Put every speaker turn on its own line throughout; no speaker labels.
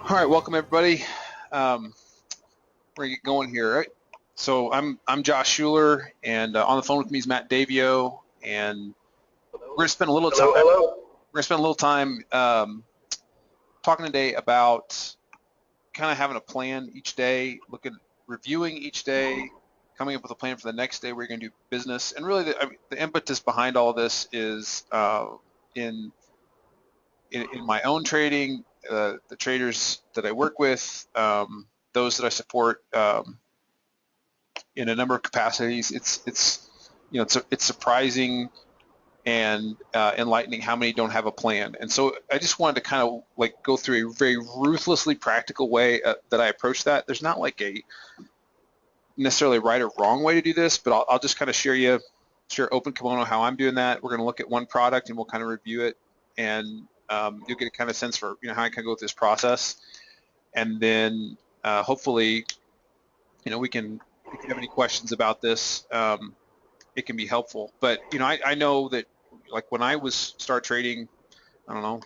All right, welcome everybody. We're gonna get going here. Right? So I'm Josh Schuler, and on the phone with me is Matt Davio, and we're gonna spend a little time.
Hello, hello.
We're gonna spend a little time talking today about kind of having a plan each day, reviewing each day, coming up with a plan for the next day where you're gonna do business, and really the impetus behind all this is in in my own trading, the traders that I work with, those that I support in a number of capacities. It's surprising and enlightening how many don't have a plan. And so I just wanted to kind of like go through a very ruthlessly practical way that I approach that. There's not like a necessarily right or wrong way to do this, but I'll just kind of share open kimono how I'm doing that. We're going to look at one product and we'll kind of review it, and you'll get a kind of sense for how I can go with this process, and then hopefully we can, if you have any questions about this, it can be helpful. But I know that like when I was start trading, I don't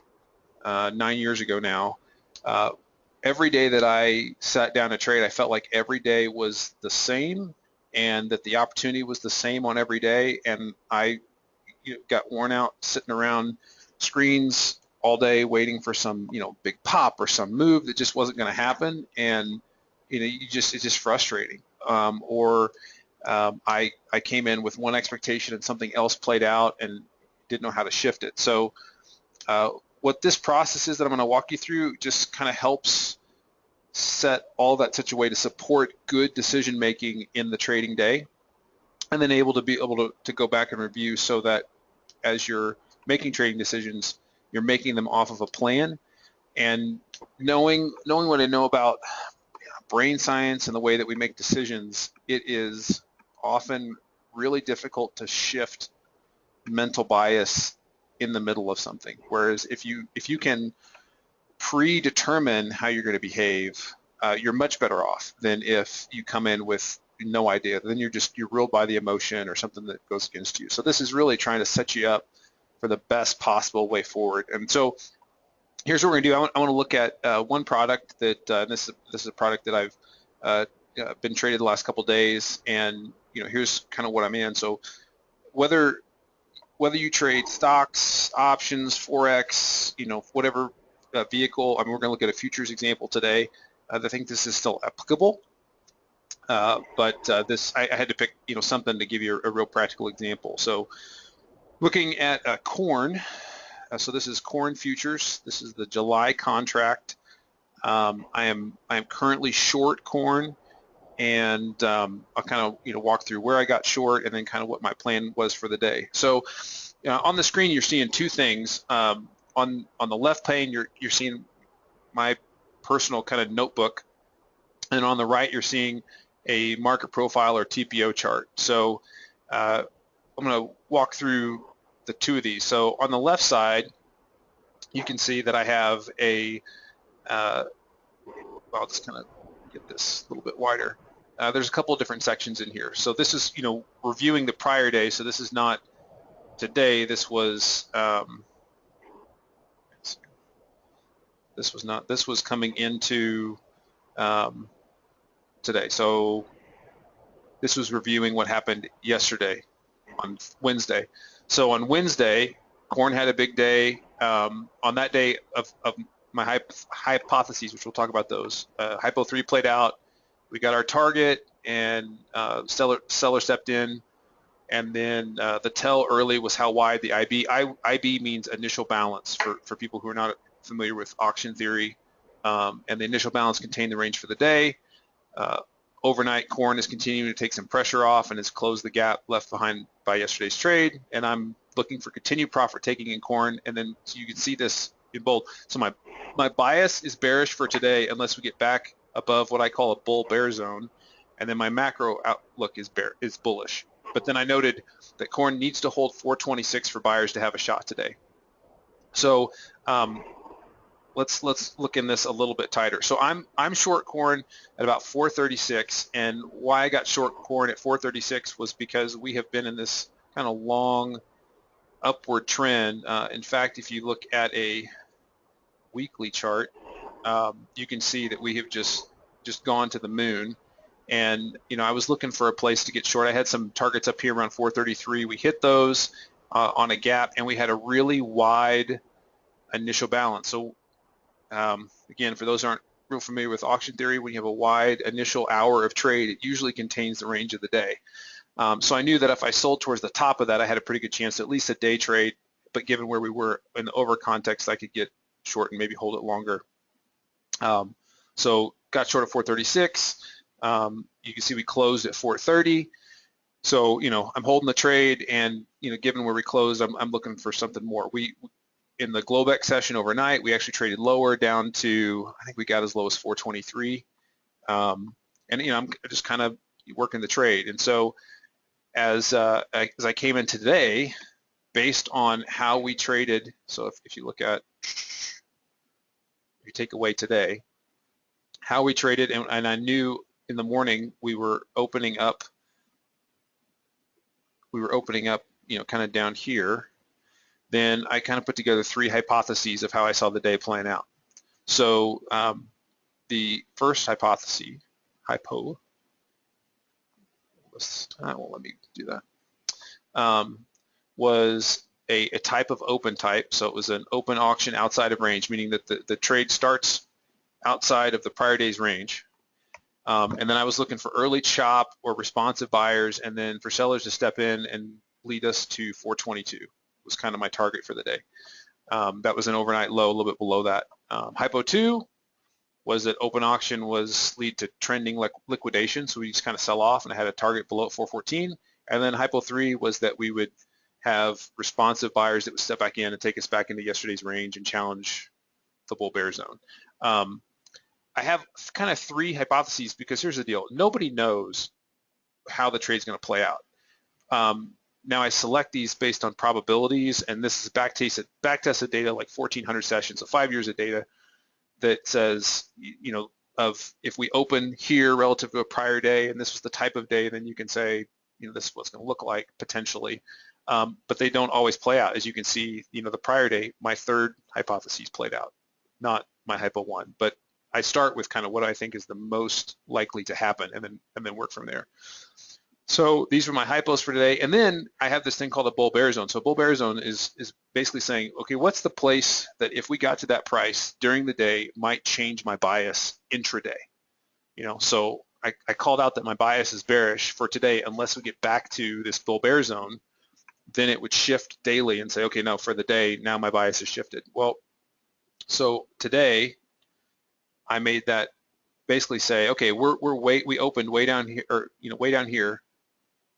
know, 9 years ago now, every day that I sat down to trade, I felt like every day was the same and that the opportunity was the same on every day, and I got worn out sitting around screens all day waiting for some big pop or some move that just wasn't going to happen, and it's just frustrating. I came in with one expectation and something else played out and didn't know how to shift it. So what this process is that I'm going to walk you through just kind of helps set all that such a way to support good decision making in the trading day, and then be able to go back and review so that as you're making trading decisions, you're making them off of a plan. And knowing what I know about brain science and the way that we make decisions, it is often really difficult to shift mental bias in the middle of something. Whereas if you can predetermine how you're going to behave, you're much better off than if you come in with no idea. Then you're ruled by the emotion or something that goes against you. So this is really trying to set you up for the best possible way forward. And so here's what we're going to do. I want to look at one product that this is a product that I've been traded the last couple days, and here's kind of what I'm in. So whether you trade stocks, options, forex, whatever vehicle. I mean, we're going to look at a futures example today. I think this is still applicable, but I had to pick something to give you a real practical example. So looking at corn. So this is corn futures. This is the July contract. I am currently short corn, and I'll kind of walk through where I got short and then kind of what my plan was for the day. So on the screen you're seeing two things. On the left pane you're seeing my personal kind of notebook, and on the right you're seeing a market profile or TPO chart. So I'm going to walk through the two of these. So on the left side, you can see that I have I'll just kind of get this a little bit wider. There's a couple of different sections in here. So this is, reviewing the prior day. So this is not today. This was coming into today. So this was reviewing what happened yesterday on Wednesday. So on Wednesday, corn had a big day. On that day of my hypotheses, which we'll talk about those, hypo 3 played out. We got our target, and seller stepped in, and then the tell early was how wide the IB. IB means initial balance for people who are not familiar with auction theory, and the initial balance contained the range for the day. Overnight, corn is continuing to take some pressure off and has closed the gap left behind by yesterday's trade, and I'm looking for continued profit taking in corn. And then so you can see this in bold. So my bias is bearish for today unless we get back above what I call a bull bear zone, and then my macro outlook is bullish. But then I noted that corn needs to hold 426 for buyers to have a shot today. So let's look in this a little bit tighter. So I'm short corn at about 436, and why I got short corn at 436 was because we have been in this kind of long upward trend. In fact, if you look at a weekly chart, you can see that we have just gone to the moon. And I was looking for a place to get short. I had some targets up here around 433. We hit those on a gap, and we had a really wide initial balance. So again, for those who aren't real familiar with auction theory, when you have a wide initial hour of trade, it usually contains the range of the day. So I knew that if I sold towards the top of that, I had a pretty good chance, at least a day trade. But given where we were in the over context, I could get short and maybe hold it longer. So got short at 436. You can see we closed at 430. So, I'm holding the trade, and, given where we closed, I'm looking for something more. In the Globex session overnight, we actually traded lower down to, I think we got as low as 423. And, I'm just kind of working the trade. And so as I came in today, based on how we traded, so if you look at, if you take away today, how we traded, and I knew in the morning we were opening up, kind of down here, then I kind of put together 3 hypotheses of how I saw the day playing out. So the first hypothesis, won't let me do that, was a type of open type. So it was an open auction outside of range, meaning that the trade starts outside of the prior day's range. And then I was looking for early chop or responsive buyers, and then for sellers to step in and lead us to 422 was kind of my target for the day. That was an overnight low, a little bit below that. Hypo 2 was that open auction was lead to trending liquidation, so we just kind of sell off, and I had a target below 414. And then Hypo 3 was that we would have responsive buyers that would step back in and take us back into yesterday's range and challenge the bull bear zone. I have kind of 3 hypotheses, because here's the deal. Nobody knows how the trade's going to play out. Now I select these based on probabilities, and this is back-tested data, like 1,400 sessions, so 5 years of data that says, of if we open here relative to a prior day, and this was the type of day, then you can say, this is what it's going to look like potentially. But they don't always play out. As you can see, the prior day, my 3rd hypothesis played out, not my Hypo 1. But I start with kind of what I think is the most likely to happen, and then work from there. So these were my hypos for today. And then I have this thing called a bull bear zone. So bull bear zone is basically saying, okay, what's the place that if we got to that price during the day might change my bias intraday? So I called out that my bias is bearish for today unless we get back to this bull bear zone. Then it would shift daily and say, okay, no, for the day, now my bias has shifted. Well, so today I made that basically say, okay, we opened way down here, or way down here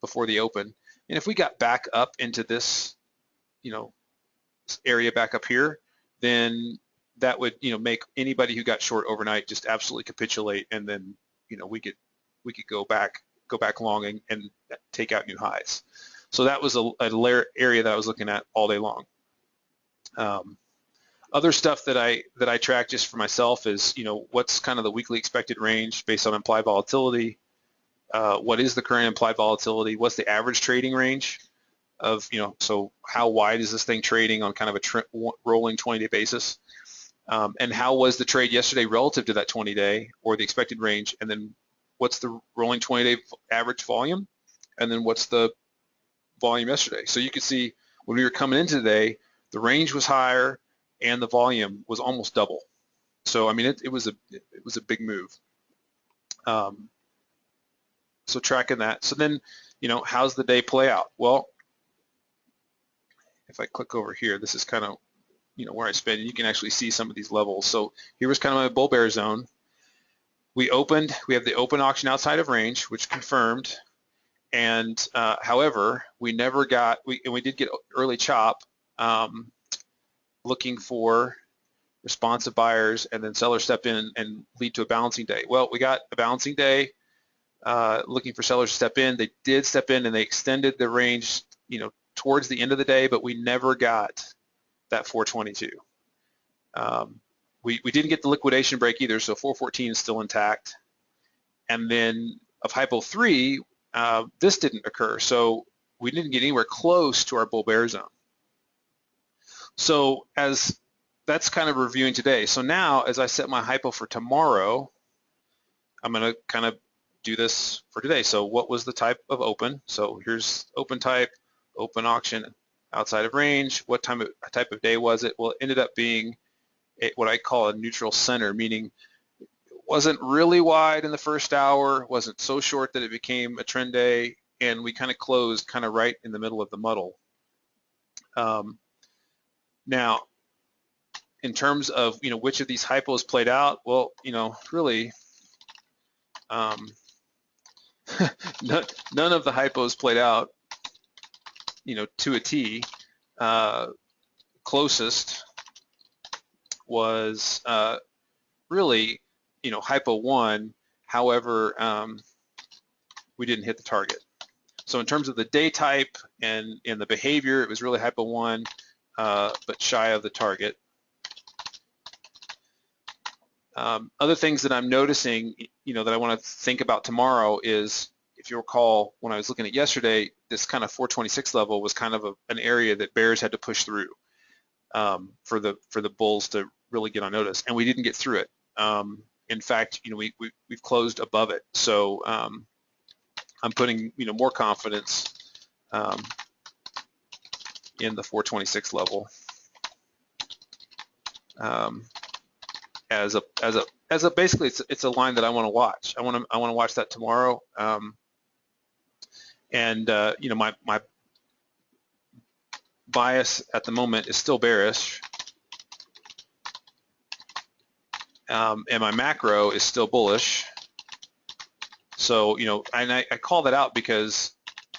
before the open, and if we got back up into this, area back up here, then that would, make anybody who got short overnight just absolutely capitulate, and then, we could go back long and take out new highs. So that was a area that I was looking at all day long. Other stuff that I track just for myself is, what's kind of the weekly expected range based on implied volatility? What is the current implied volatility? What's the average trading range of, so how wide is this thing trading on kind of a rolling 20-day basis? And how was the trade yesterday relative to that 20-day or the expected range? And then what's the rolling 20-day average volume? And then what's the volume yesterday? So you could see when we were coming in today, the range was higher and the volume was almost double. So I mean, it was a big move. So tracking that. So then, how's the day play out? Well, if I click over here, this is kind of, where I spend. You can actually see some of these levels. So here was kind of my bull bear zone. We opened. We have the open auction outside of range, which confirmed. And however, we never got. We did get early chop, looking for responsive buyers, and then sellers step in and lead to a balancing day. Well, we got a balancing day. Looking for sellers to step in. They did step in, and they extended the range, towards the end of the day, but we never got that 422. We didn't get the liquidation break either, so 414 is still intact. And then of Hypo 3, this didn't occur, so we didn't get anywhere close to our bull bear zone. So as that's kind of reviewing today. So now, as I set my hypo for tomorrow, I'm going to kind of do this for today. So what was the type of open? So here's open type, open auction, outside of range. What type of day was it? Well, it ended up being what I call a neutral center, meaning it wasn't really wide in the first hour, wasn't so short that it became a trend day, and we kind of closed kind of right in the middle of the muddle. Now, in terms of which of these hypos played out, well, really none of the hypos played out to a T. Closest was really hypo 1. However, we didn't hit the target. So in terms of the day type and the behavior, it was really hypo 1, but shy of the target. Other things that I'm noticing, that I want to think about tomorrow is, if you recall, when I was looking at yesterday, this kind of 426 level was kind of an area that bears had to push through for the bulls to really get on notice, and we didn't get through it. In fact, we've closed above it. So I'm putting more confidence in the 426 level. As a basically it's a line that I want to watch. I want to watch that tomorrow. My bias at the moment is still bearish, and my macro is still bullish. So and I call that out because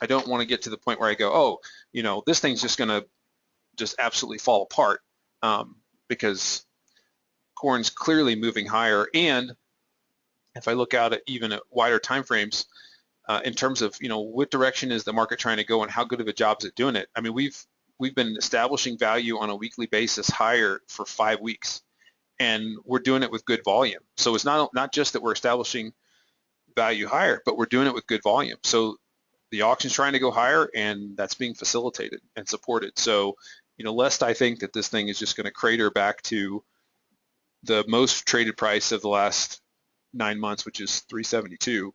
I don't want to get to the point where I go, oh, this thing's just going to just absolutely fall apart, because corn's clearly moving higher. And if I look out at even at wider time frames, in terms of what direction is the market trying to go and how good of a job is it doing it. I mean, we've been establishing value on a weekly basis higher for 5 weeks, and we're doing it with good volume. So it's not just that we're establishing value higher, but we're doing it with good volume. So the auction's trying to go higher, and that's being facilitated and supported. So lest I think that this thing is just going to crater back to the most traded price of the last 9 months, which is 372.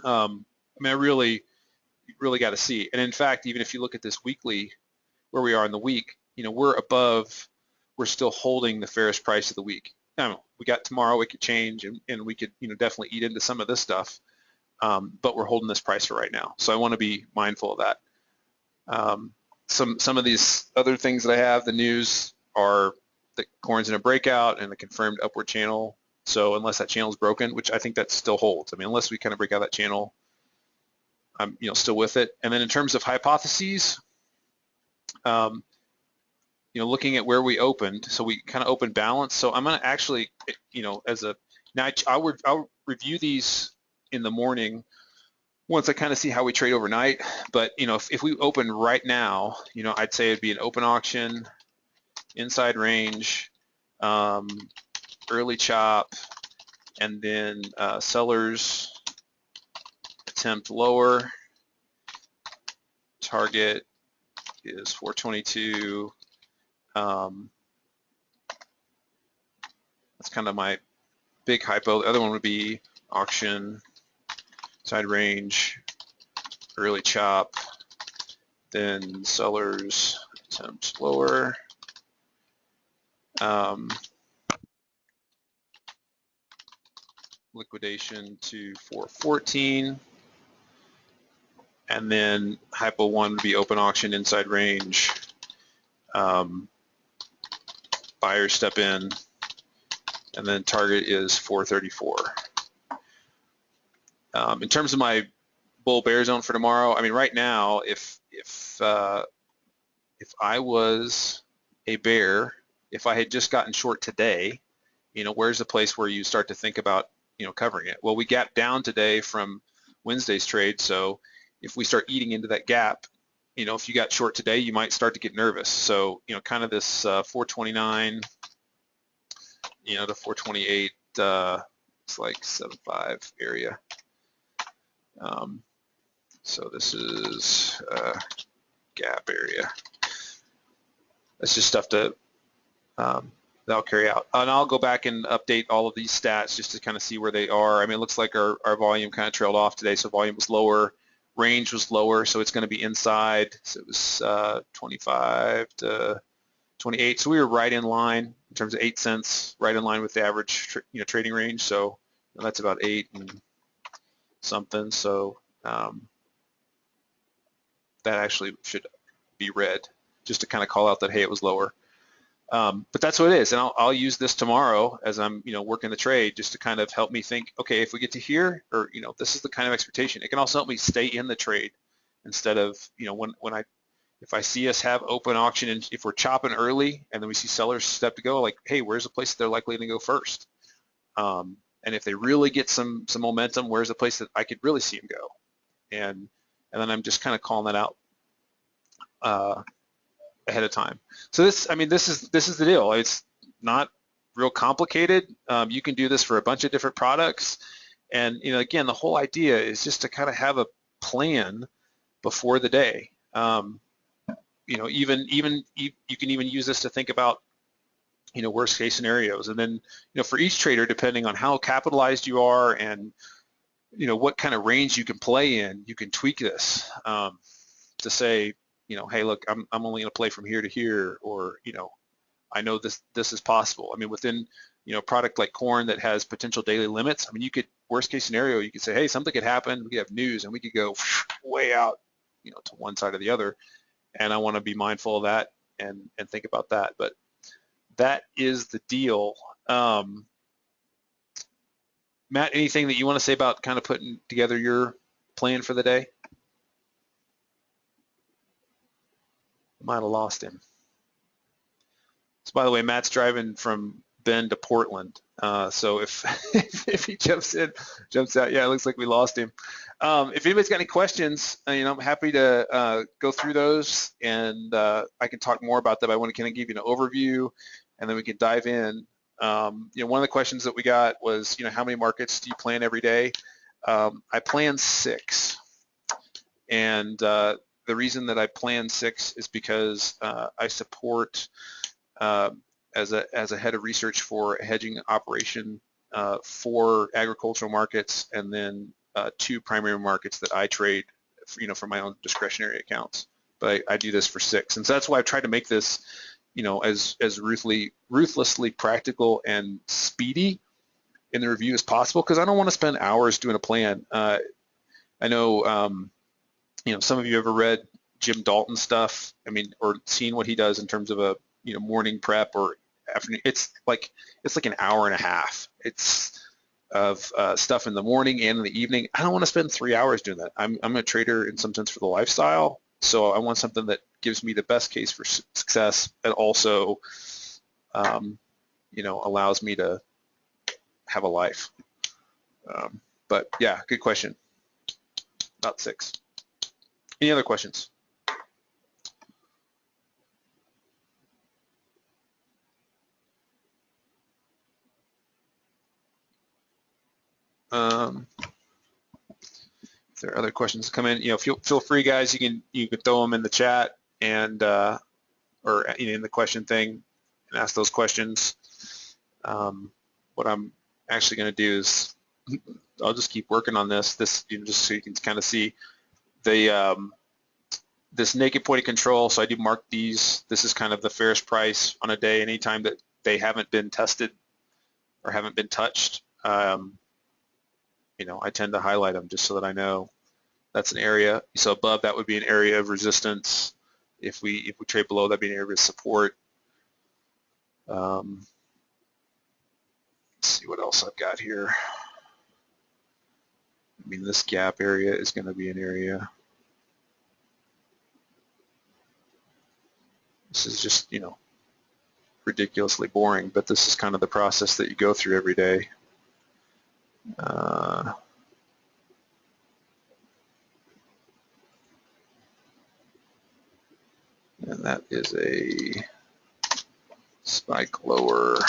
I mean, I really got to see. And in fact, even if you look at this weekly, where we are in the week, we're still holding the fairest price of the week. Now, we got tomorrow, it could change, and we could definitely eat into some of this stuff, but we're holding this price for right now. So I want to be mindful of that. Some of these other things that I have, the news, are that corn's in a breakout and a confirmed upward channel. So unless that channel is broken, which I think that still holds. I mean, unless we kind of break out that channel, I'm still with it. And then in terms of hypotheses, looking at where we opened, so we kind of opened balance. So I'm going to actually, I'll review these in the morning once I kind of see how we trade overnight. But if we open right now, I'd say it'd be an open auction, inside range, early chop, and then sellers attempt lower. Target is 422. That's kind of my big hypo. The other one would be auction, side range, early chop, then sellers attempt lower. Liquidation to 414, and then hypo 1 would be open auction, inside range, buyers step in, and then target is 434. In terms of my bull bear zone for tomorrow, I mean, right now, if I was a bear, if I had just gotten short today, where's the place where you start to think about covering it? Well, we gapped down today from Wednesday's trade, so if we start eating into that gap, if you got short today, you might start to get nervous. So kind of this 429 to 428, it's like 7.5 area. So this is gap area. That's just stuff to that'll carry out. And I'll go back and update all of these stats just to kind of see where they are. I mean, it looks like our volume kind of trailed off today, so volume was lower, range was lower, so it's going to be inside. So it was 25 to 28. So we were right in line in terms of 8 cents, right in line with the average trading range. So that's about 8 and something. So that actually should be red, just to kind of call out that, hey, it was lower. But that's what it is, and I'll use this tomorrow as I'm working the trade, just to kind of help me think, okay, if we get to here, or this is the kind of expectation. It can also help me stay in the trade instead of if I see us have open auction, and if we're chopping early and then we see sellers step to go, like, hey, where's the place that they're likely to go first? And if they really get some momentum, where's the place that I could really see them go? And then I'm just kind of calling that out ahead of time. So this is the deal. It's not real complicated. You can do this for a bunch of different products, and again, the whole idea is just to kind of have a plan before the day. Even you can even use this to think about worst case scenarios, and then for each trader, depending on how capitalized you are and what kind of range you can play in, you can tweak this to say, hey, look, I'm only going to play from here to here, or I know this is possible. I mean, within a product like corn that has potential daily limits, I mean, you could, worst case scenario, you could say, hey, something could happen. We could have news, and we could go way out, to one side or the other, and I want to be mindful of that and think about that. But that is the deal. Matt, anything that you want to say about kind of putting together your plan for the day? Might have lost him. So by the way, Matt's driving from Bend to Portland. So if if he jumps out, yeah, it looks like we lost him. If anybody's got any questions, I'm happy to go through those, and I can talk more about that. But I want to kind of give you an overview, and then we can dive in. One of the questions that we got was, how many markets do you plan every day? I plan 6, and the reason that I plan 6 is because I support as a head of research for a hedging operation for agricultural markets, and then 2 primary markets that I trade, for my own discretionary accounts. But I do this for 6, and so that's why I've tried to make this, as ruthlessly practical and speedy in the review as possible, because I don't want to spend hours doing a plan. I know, some of you ever read Jim Dalton stuff, or seen what he does in terms of a morning prep or afternoon. It's like an hour and a half. It's of stuff in the morning and in the evening. I don't want to spend 3 hours doing that. I'm a trader in some sense for the lifestyle, so I want something that gives me the best case for success, and also allows me to have a life. But yeah, good question. About 6. Any other questions? If there are other questions come in, feel free, guys. You can throw them in the chat and or in the question thing and ask those questions. What I'm actually going to do is I'll just keep working on this just so you can kind of see the this naked point of control. So I do mark these. This is kind of the fairest price on a day. Anytime that they haven't been tested or haven't been touched, I tend to highlight them just so that I know that's an area. So above that would be an area of resistance. If we trade below, that'd be an area of support. Let's see what else I've got here. This gap area is going to be an area. This is just, ridiculously boring, but this is kind of the process that you go through every day. And that is a spike lower.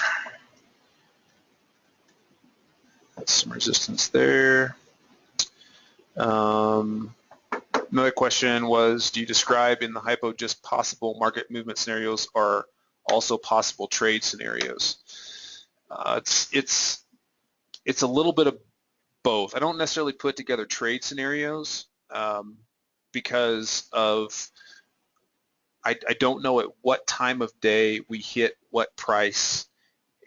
That's some resistance there. Another question was, do you describe in the hypo just possible market movement scenarios, or also possible trade scenarios. It's a little bit of both. I don't necessarily put together trade scenarios because of I don't know at what time of day we hit what price,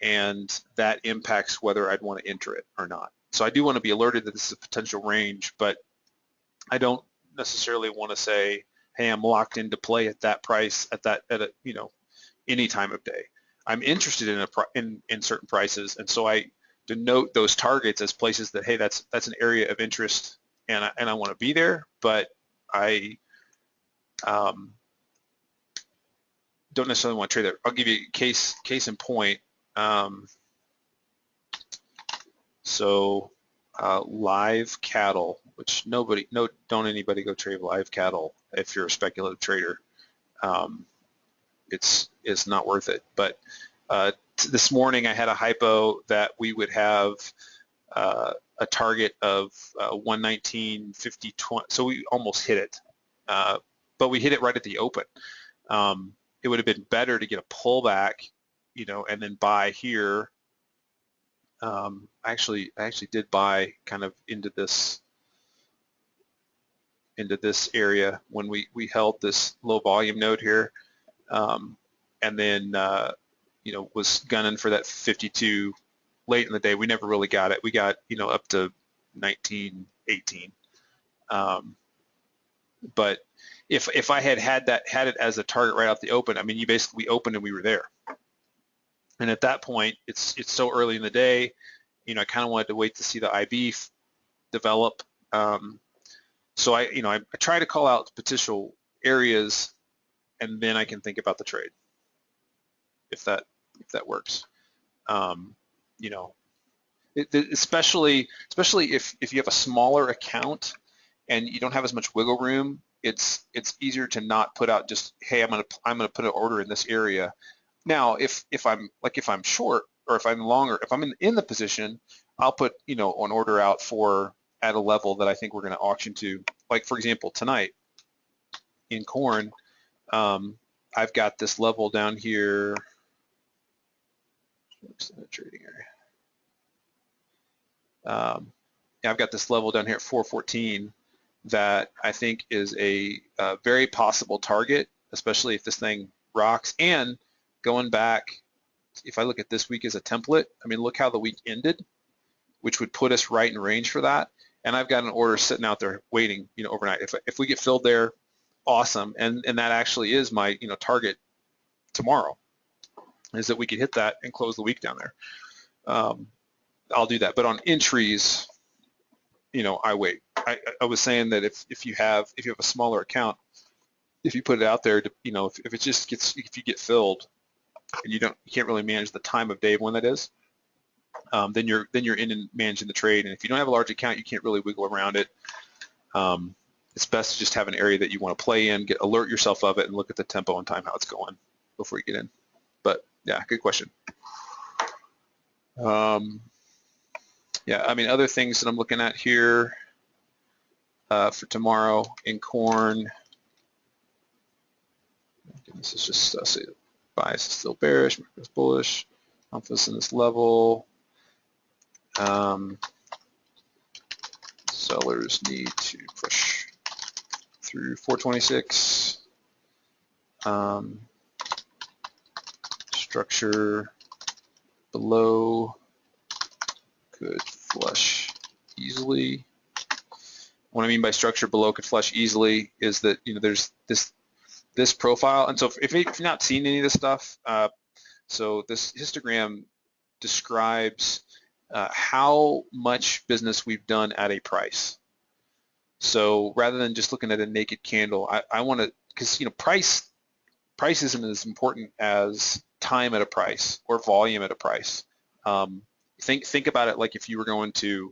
and that impacts whether I'd want to enter it or not. So I do want to be alerted that this is a potential range, but I don't necessarily want to say, hey, I'm locked into play at that price at a any time of day. I'm interested in certain prices, and so I denote those targets as places that, hey, that's an area of interest, and I want to be there, but I don't necessarily want to trade it. I'll give you a case in point. Live cattle, which don't anybody go trade live cattle if you're a speculative trader. It's not worth it. But this morning I had a hypo that we would have a target of 119.50, so we almost hit it, but we hit it right at the open. It would have been better to get a pullback, and then buy here. I actually did buy kind of into this area when we held this low volume node here, and then was gunning for that 52 late in the day. We never really got it. We got up to 1918, but if I had it as a target right out the open, I mean, we opened and we were there. And at that point, it's so early in the day, I kind of wanted to wait to see the IB develop. So I try to call out potential areas, and then I can think about the trade, if that works. Especially if you have a smaller account and you don't have as much wiggle room, it's easier to not put out just, hey, I'm gonna put an order in this area. Now, if I'm short, or if I'm longer, if I'm in the position, I'll put an order out at a level that I think we're going to auction to. Like, for example, tonight in corn, I've got this level down here. Trading area. I've got this level down here at 414 that I think is a very possible target, especially if this thing rocks. And going back, if I look at this week as a template, I mean, look how the week ended, which would put us right in range for that. And I've got an order sitting out there waiting, overnight. If we get filled there, awesome. And that actually is my, target tomorrow, is that we could hit that and close the week down there. I'll do that. But on entries, I wait. I was saying that if you have a smaller account, if you put it out there, if you get filled and you can't really manage the time of day of when that is, then you're in and managing the trade. And if you don't have a large account, you can't really wiggle around it. It's best to just have an area that you want to play in, alert yourself of it, and look at the tempo and time how it's going before you get in. But yeah, good question. Yeah, I mean, other things that I'm looking at here for tomorrow in corn. This is just say bias is still bearish, market is bullish, confidence in this level. Sellers need to push through 426. Structure below could flush easily. What I mean by structure below could flush easily is that there's this profile, and so if you've not seen any of this stuff, so this histogram describes how much business we've done at a price. So rather than just looking at a naked candle, I want to, because price isn't as important as time at a price or volume at a price. Think about it like if you were going to,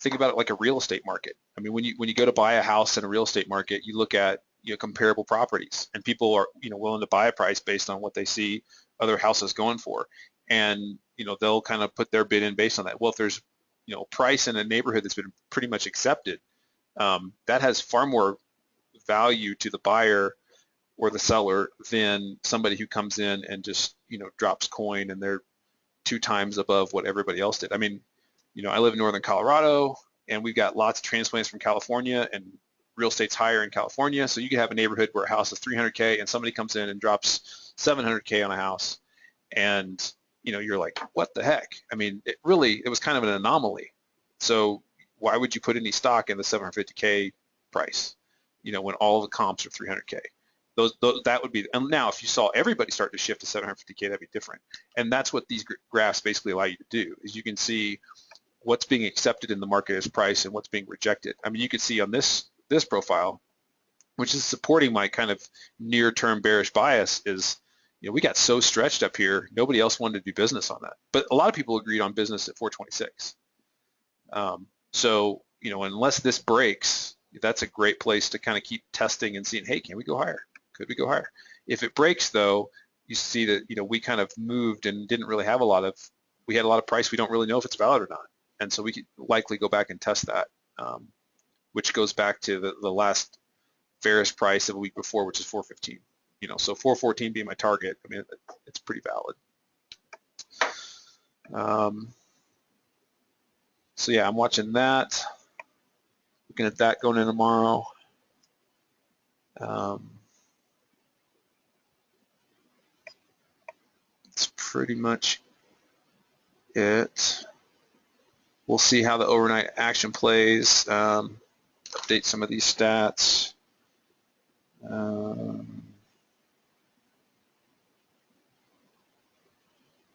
think about it like a real estate market. I mean, when you go to buy a house in a real estate market, you look at comparable properties, and people are willing to buy a price based on what they see other houses going for, and they'll kind of put their bid in based on that. Well, if there's price in a neighborhood that's been pretty much accepted, that has far more value to the buyer or the seller than somebody who comes in and just, drops coin and they're 2 times above what everybody else did. I mean, I live in northern Colorado and we've got lots of transplants from California, and real estate's higher in California. So you can have a neighborhood where a house is 300K and somebody comes in and drops 700K on a house, and you're like, what the heck? I mean, it was kind of an anomaly. So why would you put any stock in the 750K price, when all the comps are 300K? That would be, and now if you saw everybody start to shift to 750K, that'd be different. And that's what these graphs basically allow you to do, is you can see what's being accepted in the market as price and what's being rejected. I mean, you can see on this profile, which is supporting my kind of near-term bearish bias, is we got so stretched up here, nobody else wanted to do business on that. But a lot of people agreed on business at 426. So, unless this breaks, that's a great place to kind of keep testing and seeing, hey, can we go higher? Could we go higher? If it breaks, though, you see that, we kind of moved and didn't really have we had a lot of price. We don't really know if it's valid or not. And so we could likely go back and test that, which goes back to the last fairest price of a week before, which is 415. So 414 being my target, I mean, it's pretty valid. So yeah, I'm watching that, looking at that going in tomorrow. That's pretty much it. We'll see how the overnight action plays, update some of these stats.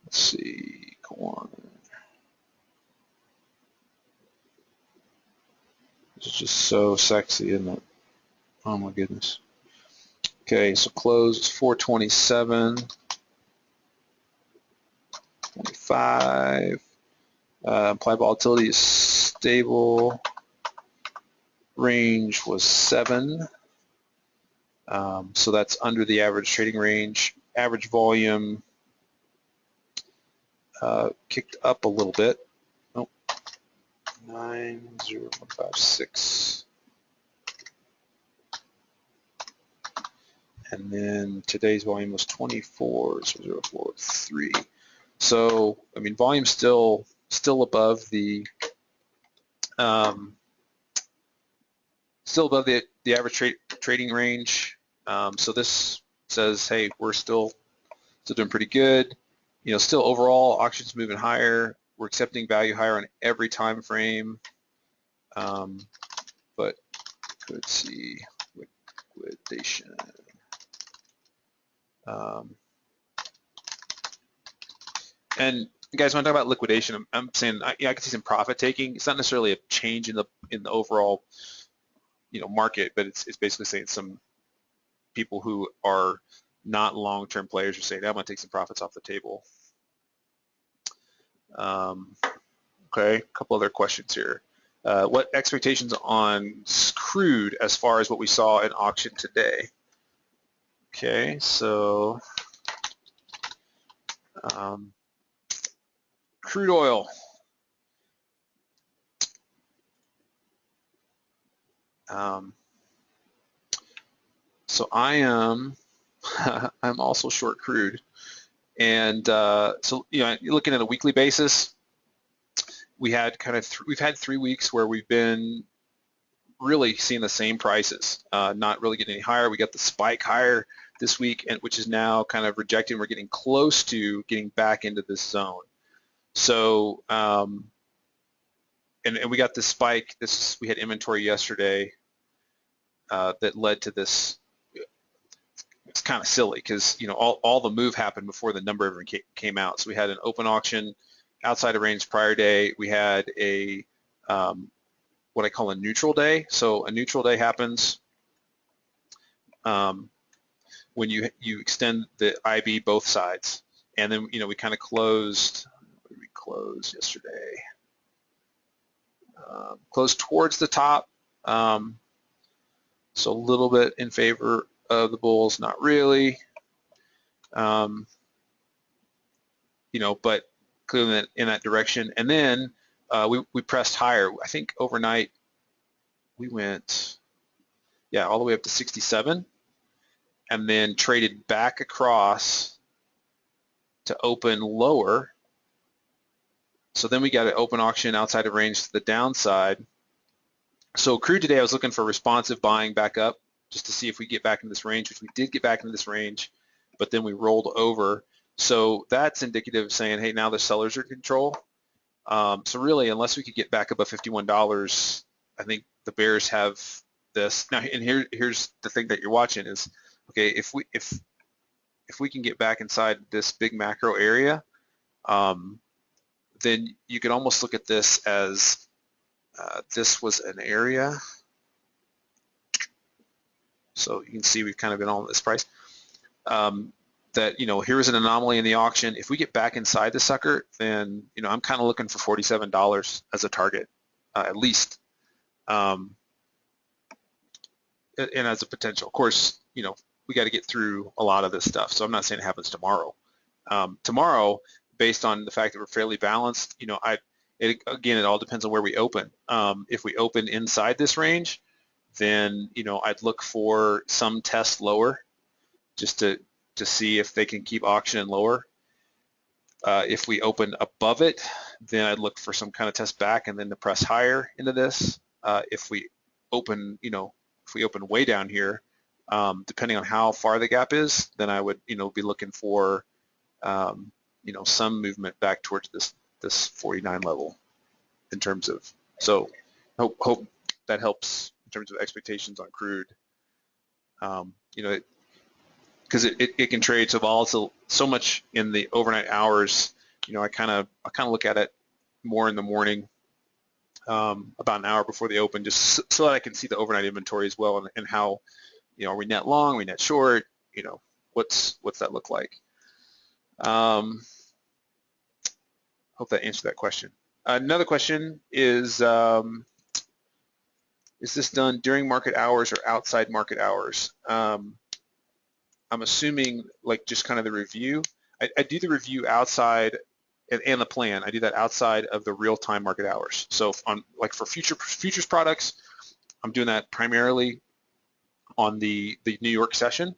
Let's see, go on. This is just so sexy, isn't it? Oh my goodness. Okay, so close is 427, 25. Implied volatility is stable. Range was 7. So that's under the average trading range. Average volume kicked up a little bit. Oh, 90156. And then today's volume was 24,043. So I mean, volume's still above the average trading range. So this says, hey, we're still doing pretty good. Still overall auctions moving higher. We're accepting value higher on every time frame. But let's see, liquidation. And guys, when I talk about liquidation, I'm saying I can see some profit taking. It's not necessarily a change in the overall market, but it's basically saying some people who are not long-term players are saying, I'm going to take some profits off the table. Okay, a couple other questions here. What expectations on crude as far as what we saw in auction today? Okay, so crude oil. So I am I'm also short crude, and so you're looking at a weekly basis. We've had 3 weeks where we've been really seeing the same prices, not really getting any higher. We got the spike higher this week, and which is now kind of rejecting. We're getting close to getting back into this zone. So and we got this spike. We had inventory yesterday that led to this. It's kind of silly because all the move happened before the number ever came out. So we had an open auction outside of range prior day. We had a what I call a neutral day. So a neutral day happens when you extend the IB both sides, and then we kind of closed. What did we close yesterday? Closed towards the top, so a little bit in favor of the bulls, not really, but clearly in that direction. And then we pressed higher. I think overnight we went, all the way up to 67, and then traded back across to open lower. So then we got an open auction outside of range to the downside. So crude today, I was looking for responsive buying back up just to see if we get back into this range, which we did get back into this range, but then we rolled over. So that's indicative of saying, hey, now the sellers are in control. So really, unless we could get back above $51, I think the bears have this. Now, and here's the thing that you're watching is, okay, if we can get back inside this big macro area, then you could almost look at this as this was an area. So you can see we've kind of been on this price. That, here was an anomaly in the auction. If we get back inside the sucker, then, I'm kind of looking for $47 as a target, at least, and as a potential. Of course, we got to get through a lot of this stuff. So I'm not saying it happens tomorrow. Tomorrow, based on the fact that we're fairly balanced, again, it all depends on where we open. If we open inside this range, then, I'd look for some test lower just to see if they can keep auctioning lower. If we open above it, then I'd look for some kind of test back and then to press higher into this. If we open, way down here, depending on how far the gap is, then I would, be looking for, some movement back towards this 49 level in terms of. So hope that helps in terms of expectations on crude. Because it can trade so volatile so much in the overnight hours. I kind of look at it more in the morning, about an hour before the open, just so that I can see the overnight inventory as well, and how, are we net long, are we net short, what's that look like? Hope that answered that question. Another question is this done during market hours or outside market hours? I'm assuming like just kind of the review. I do the review outside and the plan. I do that outside of the real-time market hours. So for futures products, I'm doing that primarily on the New York session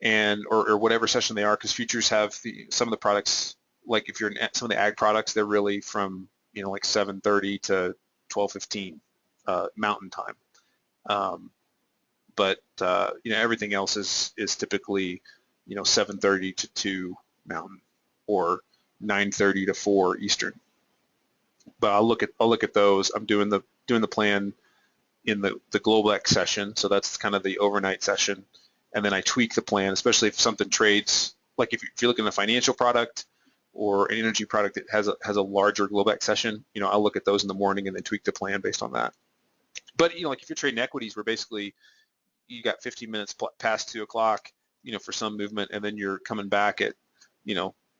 or whatever session they are, because futures have some of the products, like if you're in some of the ag products, they're really from like 7:30 to 12:15 Mountain Time. But everything else is typically 7:30 to 2 Mountain or 9:30 to 4 Eastern. But I'll look at those. I'm doing the plan in the Globex session, so that's kind of the overnight session, and then I tweak the plan, especially if something trades, like if you're looking at a financial product or an energy product that has a larger Globex session, I'll look at those in the morning and then tweak the plan based on that. But like if you're trading equities, where basically you got 15 minutes past 2 o'clock, for some movement, and then you're coming back at,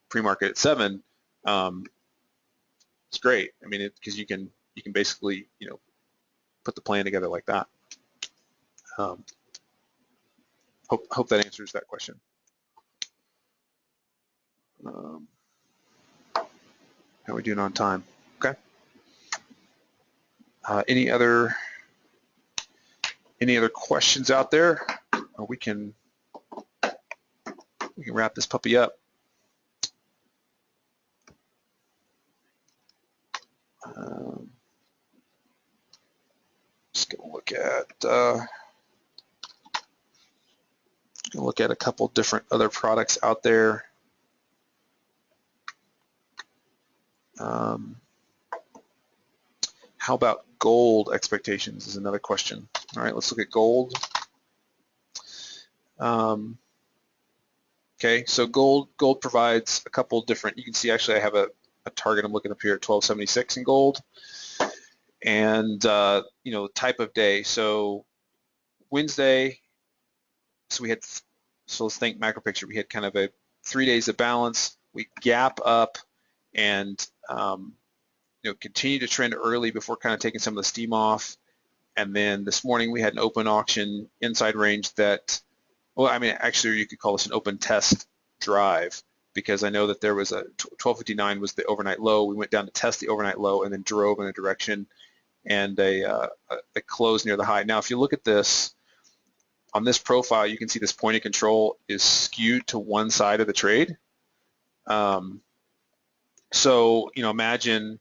pre-market at 7. It's great. I mean, because you can basically, put the plan together like that. Hope that answers that question. How are we doing on time? Okay. Any other questions out there? Or we can wrap this puppy up. Just gonna look at a couple different other products out there. How about gold expectations is another question. All right, let's look at gold. Okay, so gold provides a couple different, you can see actually I have a target I'm looking up here at 1276 in gold. And type of day. So Wednesday, so let's think macro picture. We had kind of a 3 days of balance. We gap up and continue to trend early before kind of taking some of the steam off. And then this morning we had an open auction inside range that, well, I mean, actually you could call this an open test drive, because I know that there was a 1259 was the overnight low. We went down to test the overnight low and then drove in a direction, and a close near the high. Now, if you look at this, on this profile, you can see this point of control is skewed to one side of the trade. So imagine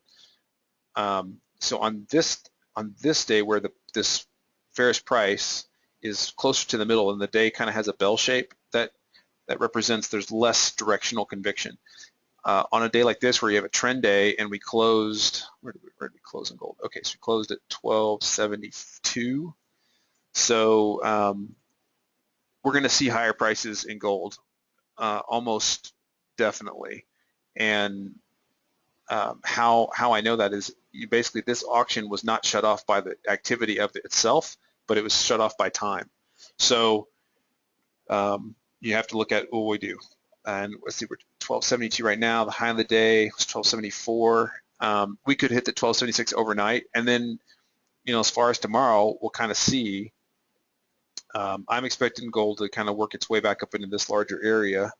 so on this day where this Ferris price is closer to the middle and the day kind of has a bell shape, that represents there's less directional conviction. On a day like this where you have a trend day and we closed, where did we close in gold? Okay, so we closed at 1272. So we're going to see higher prices in gold, almost definitely. And how I know that is basically this auction was not shut off by the activity of it itself, but it was shut off by time. So you have to look at what we do. And let's see, we're 1272 right now. The high of the day was 1274. We could hit the 1276 overnight, and then as far as tomorrow, we'll kind of see. I'm expecting gold to kind of work its way back up into this larger area.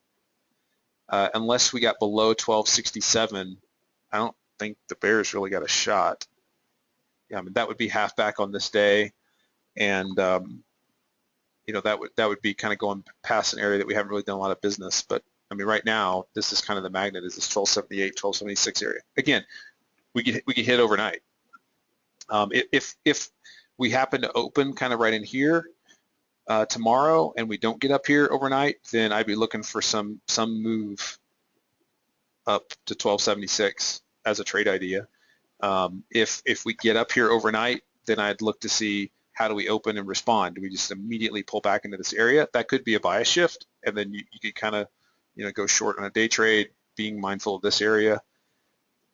Unless we got below 1267, I don't think the bears really got a shot. Yeah, I mean that would be half back on this day, and that would be kind of going past an area that we haven't really done a lot of business. But I mean, right now this is kind of the magnet, is this 1278, 1276 area. Again, we could hit overnight. If we happen to open kind of right in here tomorrow and we don't get up here overnight, then I'd be looking for some move up to 1276 as a trade idea. If we get up here overnight, then I'd look to see how do we open and respond. Do we just immediately pull back into this area? That could be a bias shift, and then you could kind of go short on a day trade, being mindful of this area.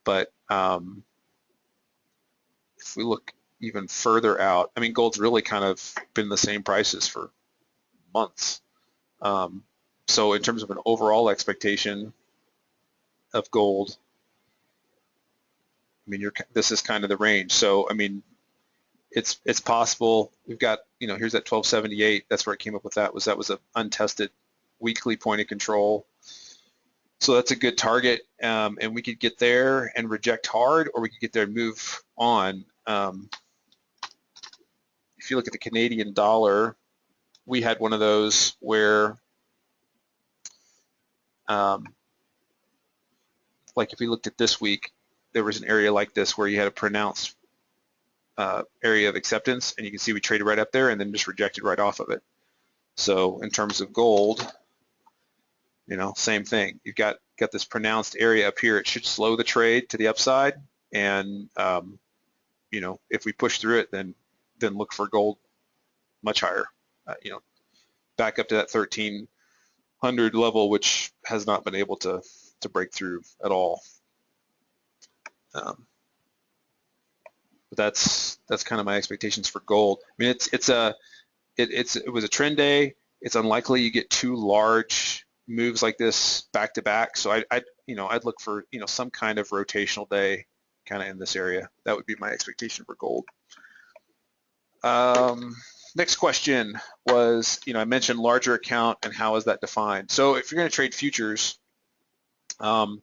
But if we look even further out, I mean, gold's really kind of been the same prices for months. So in terms of an overall expectation of gold, I mean, this is kind of the range. So I mean, it's possible. We've got, here's that 1278. That's where I came up with that was an untested weekly point of control. So that's a good target, and we could get there and reject hard, or we could get there and move on. If you look at the Canadian dollar, we had one of those where, like if we looked at this week, there was an area like this where you had a pronounced area of acceptance, and you can see we traded right up there and then just rejected right off of it. So in terms of gold, same thing. You've got this pronounced area up here. It should slow the trade to the upside, and if we push through it, then look for gold much higher. Back up to that 1300 level, which has not been able to break through at all. But that's kind of my expectations for gold. I mean, it was a trend day. It's unlikely you get two large moves like this back to back. So I'd look for some kind of rotational day kind of in this area. That would be my expectation for gold. Next question was, I mentioned larger account and how is that defined? So if you're going to trade futures, and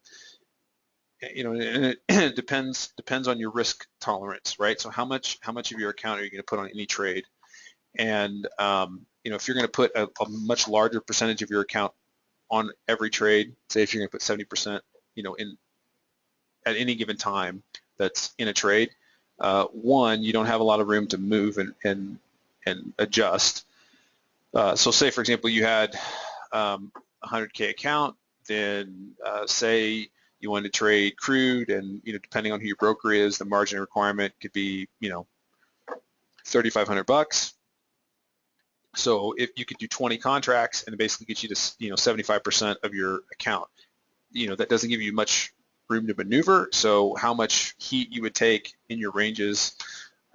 it depends on your risk tolerance, right? So how much of your account are you going to put on any trade? And if you're going to put a much larger percentage of your account on every trade, say if you're going to put 70%, in at any given time that's in a trade, one, you don't have a lot of room to move and adjust. So say for example you had 100K account, then say you want to trade crude, and depending on who your broker is, the margin requirement could be $3,500. So if you could do 20 contracts and it basically gets you to 75% of your account, that doesn't give you much room to maneuver. So how much heat you would take in your ranges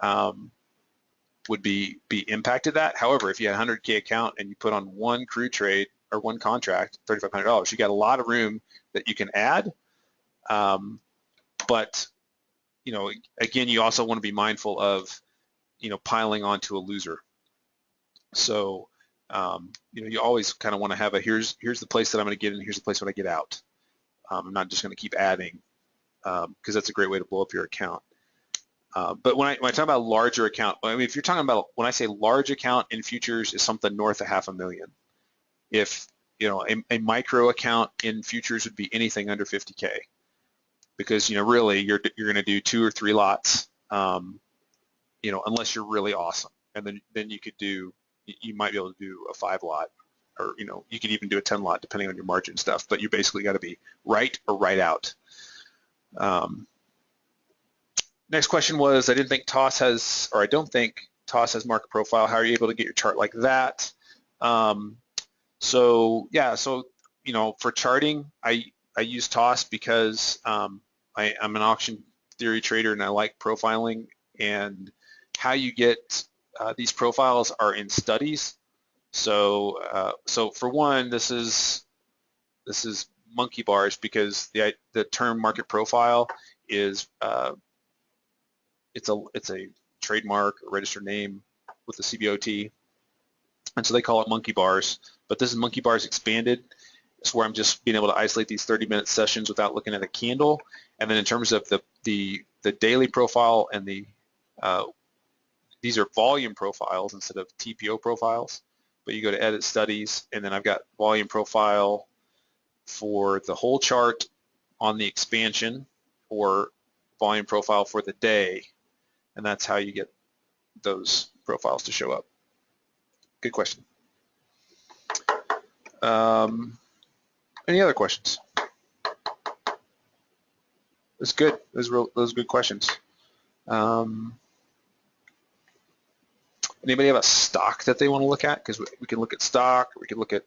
would be impacted that. However, if you had a 100K account and you put on one crude trade or one contract, $3,500, you got a lot of room that you can add. But again, you also want to be mindful of piling onto a loser. So you always kind of want to have here's the place that I'm going to get in, here's the place when I get out. I'm not just going to keep adding, because that's a great way to blow up your account. But when I talk about larger account, I mean, if you're talking about, when I say large account in futures is something north of 500,000. If, a micro account in futures would be anything under 50K, because, really you're going to do 2 or 3 lots, unless you're really awesome. And then you might be able to do a 5 lot, or, you could even do a 10 lot depending on your margin stuff, but you basically got to be right or right out. Next question was, I don't think TOS has market profile. How are you able to get your chart like that? So for charting, I use TOS because I'm an auction theory trader and I like profiling. And how you get these profiles are in studies. So for one, this is monkey bars, because the term market profile is it's a trademark, a registered name with the CBOT, and so they call it monkey bars. But this is monkey bars expanded. It's where I'm just being able to isolate these 30-minute sessions without looking at a candle. And then in terms of the daily profile and these are volume profiles instead of TPO profiles. But you go to edit studies, and then I've got volume profile for the whole chart on the expansion, or volume profile for the day. And that's how you get those profiles to show up. Good question. Any other questions? That's good. Those are good questions. Anybody have a stock that they want to look at? Because we can look at stock, we can look at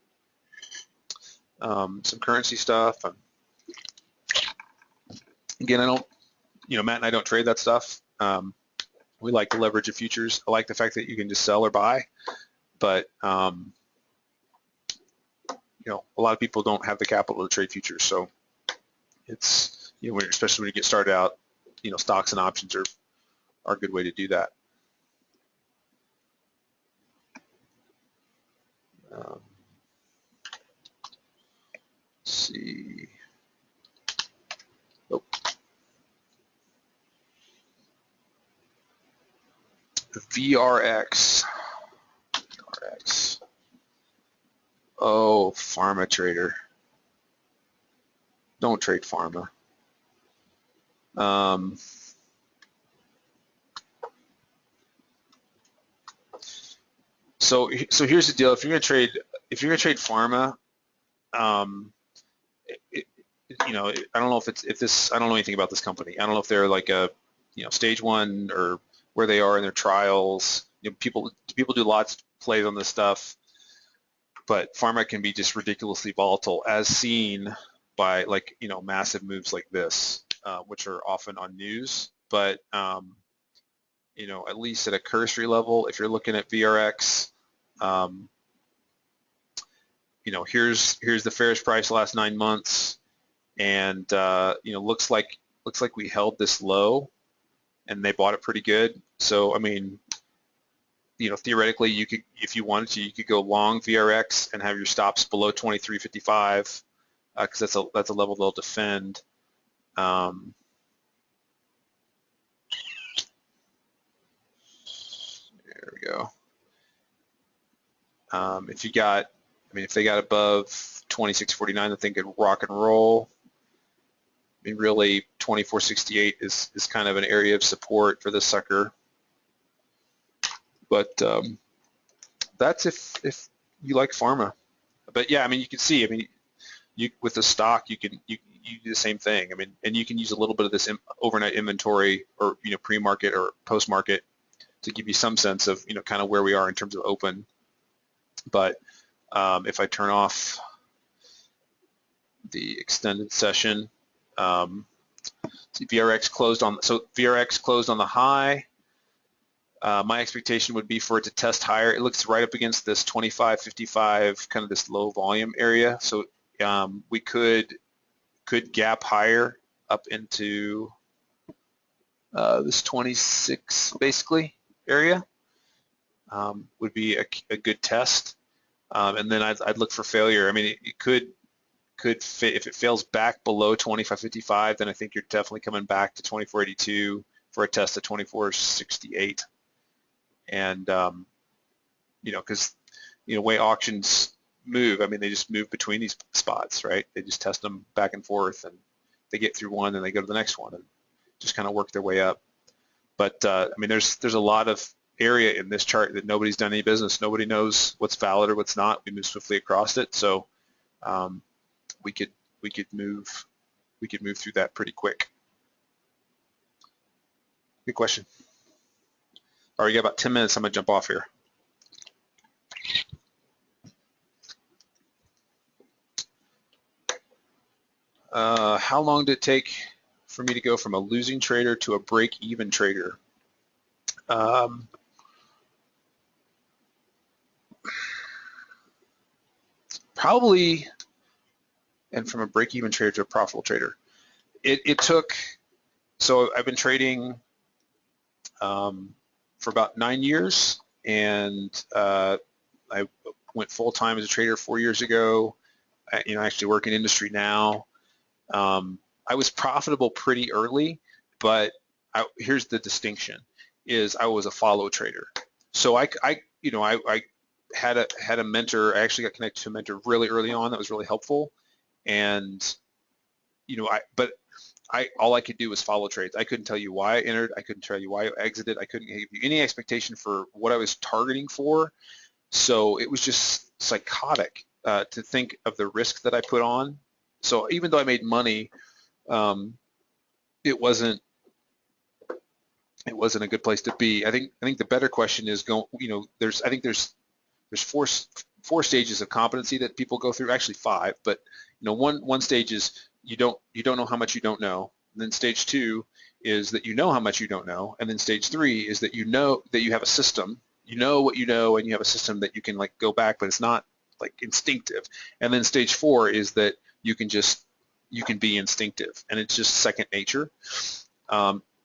some currency stuff. Again, Matt and I don't trade that stuff. We like to leverage the futures. I like the fact that you can just sell or buy, but a lot of people don't have the capital to trade futures. So it's, especially when you get started out, stocks and options are a good way to do that. Let's see. Oh. VRX. Oh, pharma trader. Don't trade pharma. So here's the deal. If you're gonna trade pharma, I don't know I don't know anything about this company. I don't know if they're like a stage 1 or where they are in their trials. People do lots of plays on this stuff, but pharma can be just ridiculously volatile, as seen by massive moves like this, which are often on news. But at least at a cursory level, if you're looking at VRX, here's the fairest price the last 9 months, and looks like we held this low, and they bought it pretty good. So I mean, theoretically, you could, if you wanted to, you could go long VRX and have your stops below 23.55, because that's a level they'll defend. There we go. If they got above 26.49, I think it'd rock and roll. I mean, really, 24.68 is kind of an area of support for this sucker. But that's if you like pharma. But yeah, I mean, you can see. I mean, with the stock, you do the same thing. I mean, and you can use a little bit of this overnight inventory, or pre-market or post-market, to give you some sense of kind of where we are in terms of open. But if I turn off the extended session, see, VRX closed on the high. My expectation would be for it to test higher. It looks right up against this 25.55, kind of this low volume area. So we could gap higher up into this 26 basically area. Would be a good test, and then I'd look for failure. I mean, it could if it fails back below 25.55, then I think you're definitely coming back to 24.82, for a test of 24.68, and because way auctions move, I mean, they just move between these spots, right? They just test them back and forth, and they get through one, and they go to the next one, and just kind of work their way up. But I mean, there's a lot of area in this chart that nobody's done any business. Nobody knows what's valid or what's not. We move swiftly across it, so we could move through that pretty quick. Good question. All right, you got about 10 minutes. I'm gonna jump off here. How long did it take for me to go from a losing trader to a break-even trader? Probably, and from a break-even trader to a profitable trader. It took, so I've been trading for about 9 years, and I went full-time as a trader 4 years ago. I actually work in industry now. I was profitable pretty early, but here's the distinction: is I was a follow trader. So I had a mentor. I actually got connected to a mentor really early on that was really helpful, and all I could do was follow trades. I couldn't tell you why I entered. I couldn't tell you why I exited. I couldn't give you any expectation for what I was targeting for. So it was just psychotic to think of the risk that I put on. So even though I made money, it wasn't a good place to be. I think the better question is there's four stages of competency that people go through, actually 5, but one stage is you don't know how much you don't know. And then stage 2 is that you know how much you don't know. And then stage 3 is that you know that you have a system. You know what you know, and you have a system that you can go back, but it's not instinctive. And then stage 4 is that you can be instinctive, and it's just second nature.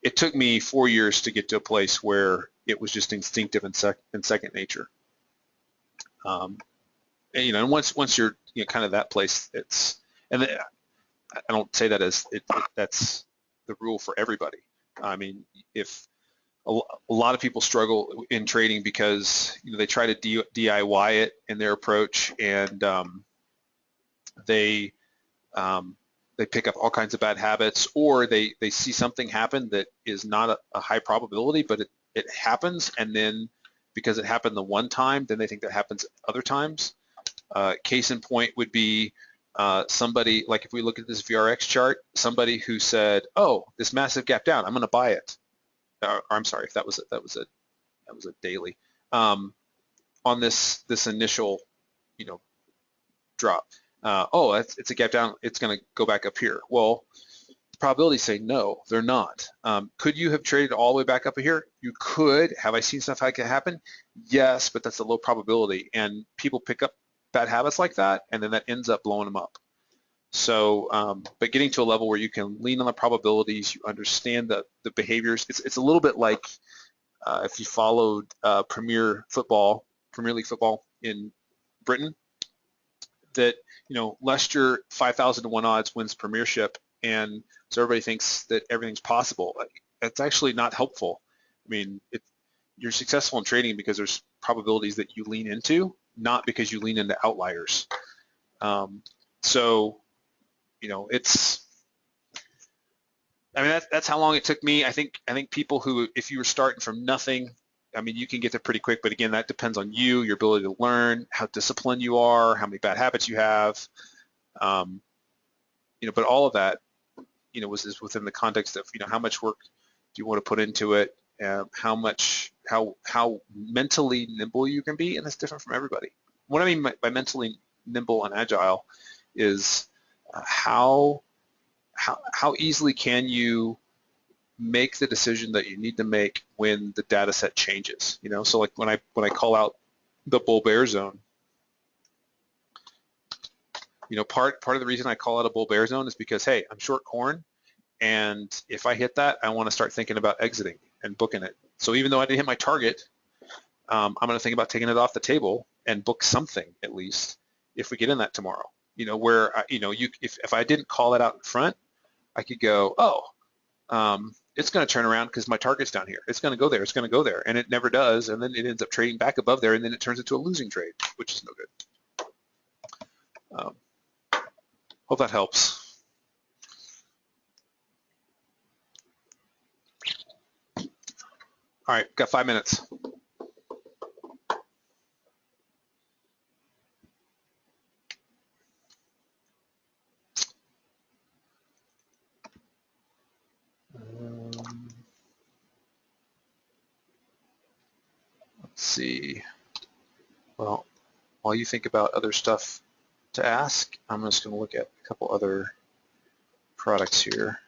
It took me 4 years to get to a place where it was just instinctive and second nature. And once you're kind of that place, I don't say that as that's the rule for everybody. I mean, if a lot of people struggle in trading because they try to DIY it in their approach, and they pick up all kinds of bad habits, or they see something happen that is not a high probability, but it happens, and then because it happened the one time, then they think that happens other times. Case in point would be somebody, like if we look at this VRX chart, somebody who said, "Oh, this massive gap down, I'm going to buy it." Or I'm sorry, if that was a daily on this initial drop. It's a gap down. It's going to go back up here. Well, the probabilities say no, they're not. Could you have traded all the way back up here? You could. Have I seen stuff like that happen? Yes, but that's a low probability, and people pick up bad habits like that, and then that ends up blowing them up. So, but getting to a level where you can lean on the probabilities, you understand the behaviors. It's a little bit like if you followed Premier League football in Britain, that Leicester 5,000 to 1 odds wins Premiership, and so everybody thinks that everything's possible. That's actually not helpful. I mean, you're successful in trading because there's probabilities that you lean into, not because you lean into outliers. So, that's how long it took me. I think people who, if you were starting from nothing, I mean, you can get there pretty quick, but again, that depends on you, your ability to learn, how disciplined you are, how many bad habits you have. But all of that, is within the context of, how much work do you want to put into it, how mentally nimble you can be, and that's different from everybody. What I mean by mentally nimble and agile is how easily can you make the decision that you need to make when the data set changes. So like when I call out the bull bear zone, part of the reason I call out a bull bear zone is because, hey, I'm short corn, and if I hit that, I want to start thinking about exiting and booking it. So even though I didn't hit my target, I'm going to think about taking it off the table and book something at least if we get in that tomorrow. Where if I didn't call it out in front, I could go, it's going to turn around because my target's down here. It's going to go there. It's going to go there, and it never does. And then it ends up trading back above there, and then it turns into a losing trade, which is no good. Hope that helps. All right, got 5 minutes. Let's see. Well, while you think about other stuff to ask, I'm just going to look at a couple other products here.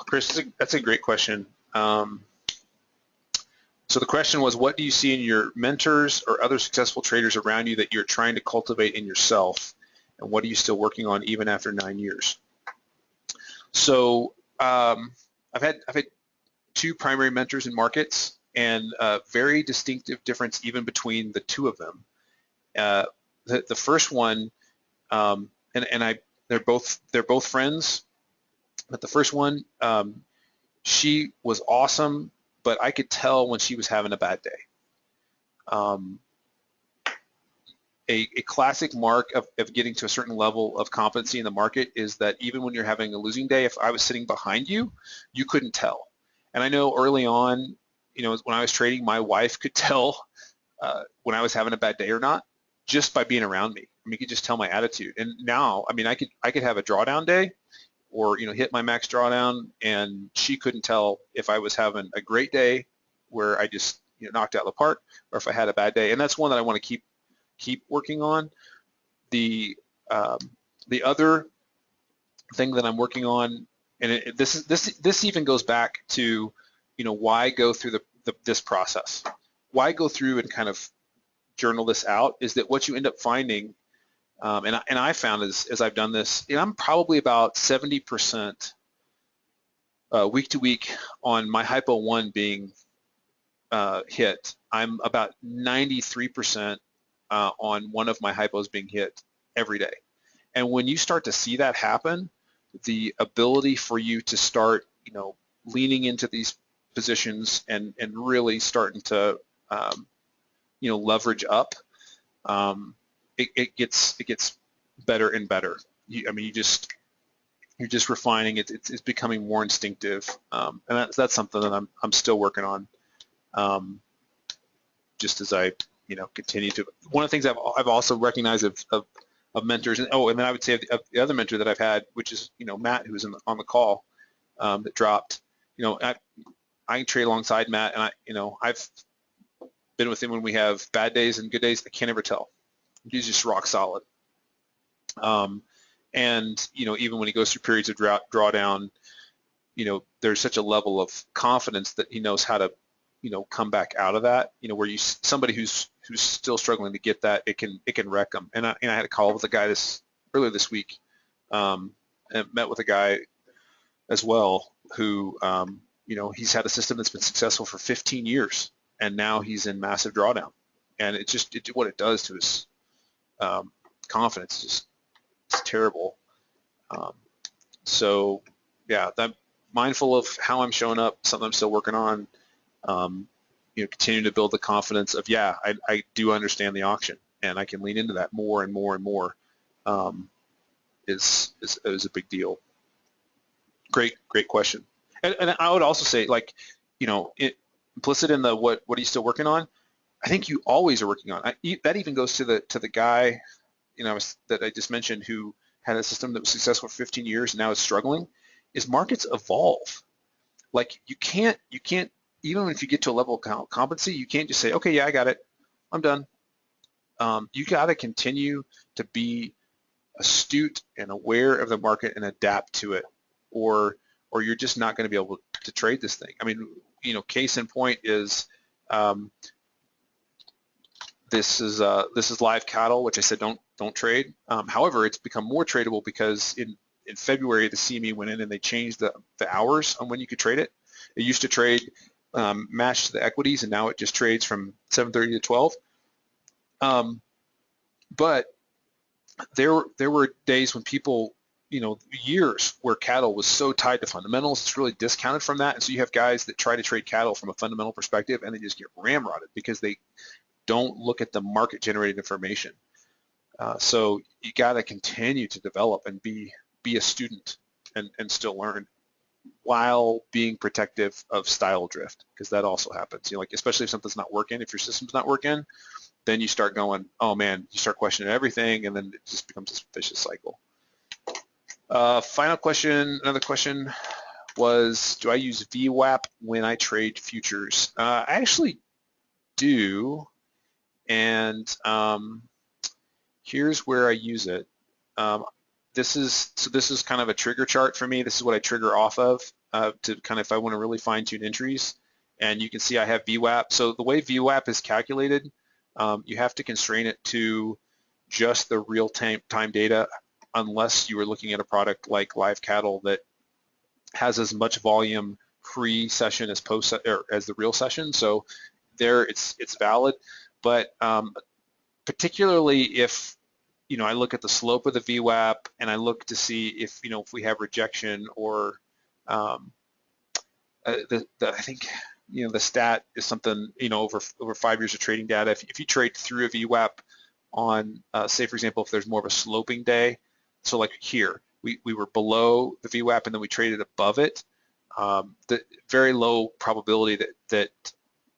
Chris, that's a great question. So the question was, what do you see in your mentors or other successful traders around you that you're trying to cultivate in yourself, and what are you still working on even after 9 years? So I've had 2 primary mentors in markets, and a very distinctive difference even between the 2 of them. The first one, they're both friends. But the first one, she was awesome, but I could tell when she was having a bad day. A classic mark of getting to a certain level of competency in the market is that even when you're having a losing day, if I was sitting behind you, you couldn't tell. And I know early on, when I was trading, my wife could tell when I was having a bad day or not just by being around me. I mean, you could just tell my attitude. And now, I mean, I could have a drawdown day, or hit my max drawdown, and she couldn't tell if I was having a great day where I just knocked out the park, or if I had a bad day. And that's one that I want to keep working on. The other thing that I'm working on, and this even goes back to why go through this process, why go through and kind of journal this out, is that what you end up finding. And I found as I've done this, I'm probably about 70% week to week on my hypo 1 being hit. I'm about 93% on one of my hypos being hit every day. And when you start to see that happen, the ability for you to start, leaning into these positions and really starting to, leverage up. It gets better and better. You're just refining it. It's becoming more instinctive, and that's something that I'm still working on. Just as I continue to. One of the things I've also recognized of mentors, and then I would say of the other mentor that I've had, which is Matt, who was on the call that dropped. I can trade alongside Matt, and I've been with him when we have bad days and good days. I can't ever tell. He's just rock solid. And even when he goes through periods of drawdown, there's such a level of confidence that he knows how to, come back out of that. Where somebody who's still struggling to get that, it can wreck them. And I had a call with a guy earlier this week, and met with a guy as well who, he's had a system that's been successful for 15 years, and now he's in massive drawdown. And what it does to his confidence is terrible. So yeah, I'm mindful of how I'm showing up, something I'm still working on. Continue to build the confidence of, I do understand the auction, and I can lean into that more and more and more. Is a big deal. Great question. And I would also say, implicit in the what are you still working on? I think you always are working on. That even goes to the guy, that I just mentioned, who had a system that was successful for 15 years and now is struggling. Is markets evolve? Like you can't even if you get to a level of competency, you can't just say, okay, yeah, I got it, I'm done. You got to continue to be astute and aware of the market and adapt to it, or you're just not going to be able to trade this thing. I mean, case in point is this is live cattle, which I said don't trade. However, it's become more tradable because in February, the CME went in and they changed the hours on when you could trade it. It used to trade matched to the equities, and now it just trades from 7:30 to 12. But there were days when people, years where cattle was so tied to fundamentals, it's really discounted from that. And so you have guys that try to trade cattle from a fundamental perspective, and they just get ramrodded because they don't look at the market generated information. So you got to continue to develop and be a student and still learn while being protective of style drift, because that also happens. Like especially if something's not working, if your system's not working, then you start going, oh man, you start questioning everything, and then it just becomes this vicious cycle. Final question, another question was, do I use VWAP when I trade futures? I actually do, and here's where I use it. This is kind of a trigger chart for me. This is what I trigger off of to kind of if I want to really fine tune entries. And you can see I have VWAP. So the way VWAP is calculated, you have to constrain it to just the real-time data, unless you are looking at a product like live cattle that has as much volume pre-session as post or as the real session. So there, it's valid. But particularly if I look at the slope of the VWAP and I look to see if if we have rejection or I think the stat is something over 5 years of trading data. If you trade through a VWAP on say for example if there's more of a sloping day, so like here we were below the VWAP and then we traded above it, the very low probability that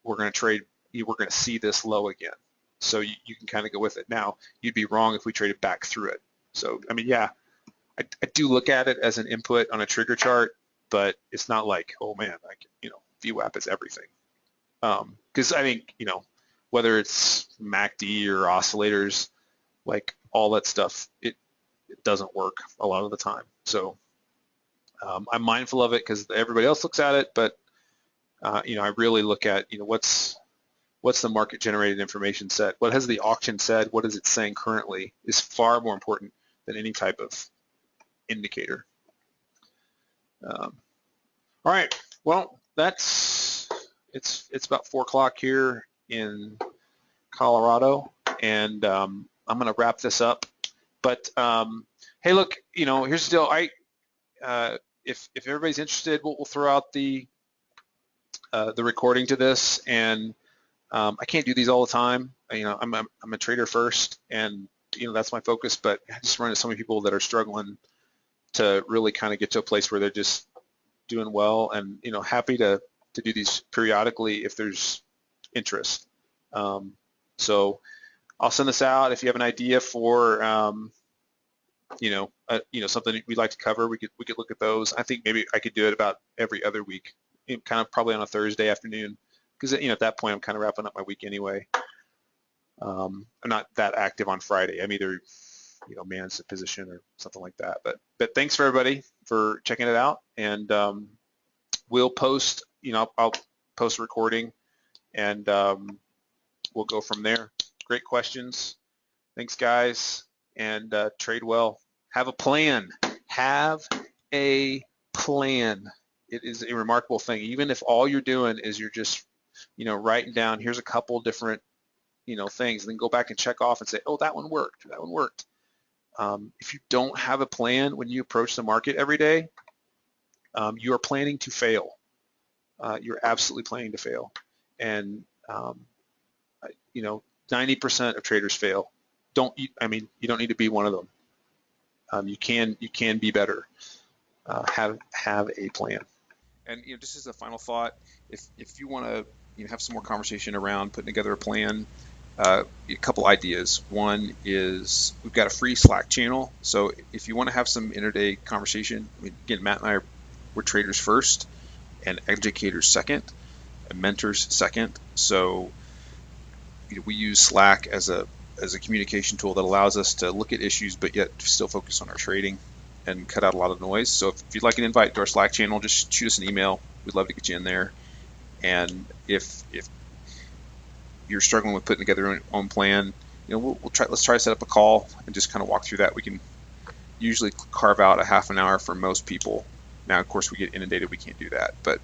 we're going to see this low again. So you can kind of go with it. Now, you'd be wrong if we traded back through it. So, I mean, yeah, I do look at it as an input on a trigger chart, but it's not like, oh man, VWAP is everything. Because I think, whether it's MACD or oscillators, like all that stuff, it doesn't work a lot of the time. So I'm mindful of it because everybody else looks at it, but I really look at, what's the market generated information set? What has the auction said? What is it saying currently is far more important than any type of indicator. All right, well, it's about 4 o'clock here in Colorado, and I'm gonna wrap this up. But hey, look, here's the deal. If everybody's interested, we'll throw out the recording to this, and I can't do these all the time. I'm a trader first, and that's my focus. But I just run into so many people that are struggling to really kind of get to a place where they're just doing well, and happy to do these periodically if there's interest. So I'll send this out. If you have an idea for something we'd like to cover, we could look at those. I think maybe I could do it about every other week, kind of probably on a Thursday afternoon, because at that point I'm kind of wrapping up my week anyway. I'm not that active on Friday. I'm either managed a position or something like that. But thanks for everybody for checking it out, and we'll post. I'll post a recording, and we'll go from there. Great questions. Thanks, guys, and trade well. Have a plan. Have a plan. It is a remarkable thing. Even if all you're doing is you're just writing down, here's a couple different things, and then go back and check off and say, oh, that one worked. That one worked. If you don't have a plan when you approach the market every day, you are planning to fail. You're absolutely planning to fail, and 90% of traders fail. You don't need to be one of them. You can be better. Have a plan. And just as a final thought, if you want to have some more conversation around putting together a plan, a couple ideas. One is we've got a free Slack channel. So if you want to have some intraday conversation, again, Matt and we're traders first, and educators second, and mentors second. So we use Slack as a communication tool that allows us to look at issues but yet still focus on our trading and cut out a lot of noise. So if you'd like an invite to our Slack channel, just shoot us an email. We'd love to get you in there. And if you're struggling with putting together your own plan, let's try to set up a call and just kind of walk through that. We can usually carve out a half an hour for most people. Now, of course, we get inundated, we can't do that, but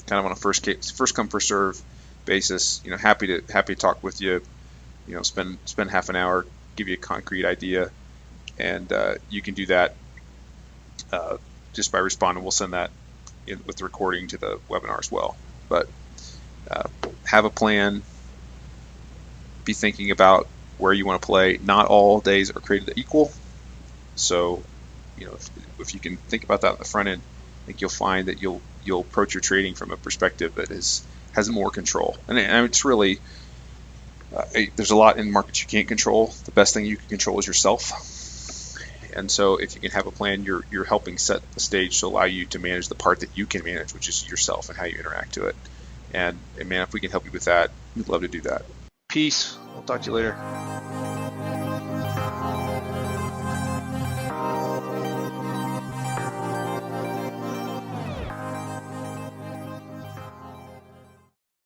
kind of on a first come first serve basis. Happy to talk with you. Spend half an hour, give you a concrete idea, and you can do that just by responding. We'll send that with the recording to the webinar as well. But have a plan. Be thinking about where you want to play. Not all days are created equal, so if you can think about that on the front end, I think you'll find that you'll approach your trading from a perspective that has more control. And it's really there's a lot in markets you can't control. The best thing you can control is yourself. And so if you can have a plan, you're helping set the stage to allow you to manage the part that you can manage, which is yourself and how you interact to it. And man, if we can help you with that, we'd love to do that. Peace. We'll talk to you later.